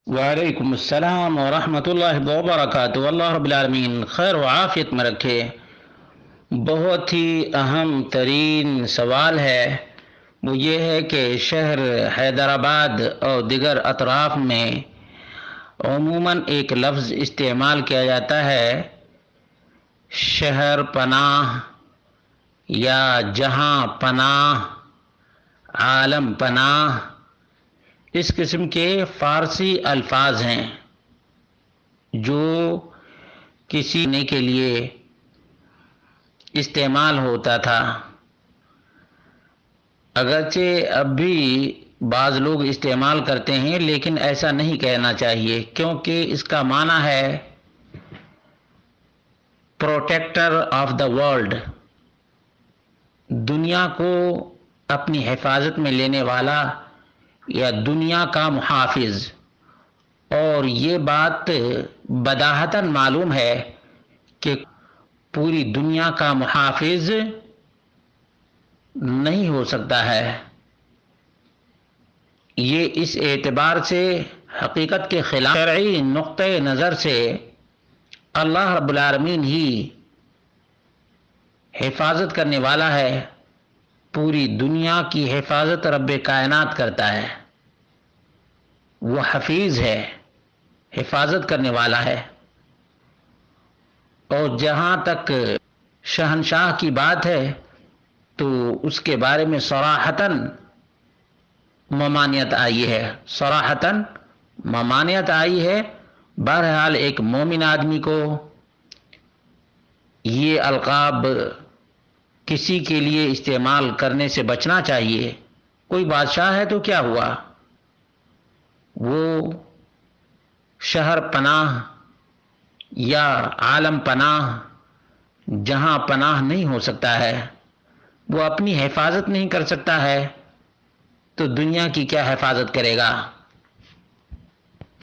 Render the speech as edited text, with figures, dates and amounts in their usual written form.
وعلیکم السلام ورحمۃ اللہ وبرکاتہ۔ اللہ رب العالمین خیر و عافیت میں رکھے۔ بہت ہی اہم ترین سوال ہے، وہ یہ ہے کہ شہر حیدرآباد اور دیگر اطراف میں عموماً ایک لفظ استعمال کیا جاتا ہے، شہر پناہ یا جہاں پناہ، عالم پناہ۔ اس قسم کے فارسی الفاظ ہیں جو کسی نے کے لیے استعمال ہوتا تھا، اگرچہ اب بھی بعض لوگ استعمال کرتے ہیں، لیکن ایسا نہیں کہنا چاہیے، کیونکہ اس کا معنی ہے پروٹیکٹر آف دا ورلڈ، دنیا کو اپنی حفاظت میں لینے والا یا دنیا کا محافظ۔ اور یہ بات بداہتاً معلوم ہے کہ پوری دنیا کا محافظ نہیں ہو سکتا ہے۔ یہ اس اعتبار سے حقیقت کے خلاف، شرعی نقطۂ نظر سے اللہ رب العالمین ہی حفاظت کرنے والا ہے، پوری دنیا کی حفاظت رب کائنات کرتا ہے، وہ حفیظ ہے، حفاظت کرنے والا ہے۔ اور جہاں تک شہنشاہ کی بات ہے تو اس کے بارے میں صراحتاً ممانعت آئی ہے، صراحتاً ممانعت آئی ہے۔ بہرحال ایک مومن آدمی کو یہ القاب کسی کے لیے استعمال کرنے سے بچنا چاہیے۔ کوئی بادشاہ ہے تو کیا ہوا، وہ شہر پناہ یا عالم پناہ، جہاں پناہ نہیں ہو سکتا ہے، وہ اپنی حفاظت نہیں کر سکتا ہے تو دنیا کی کیا حفاظت کرے گا۔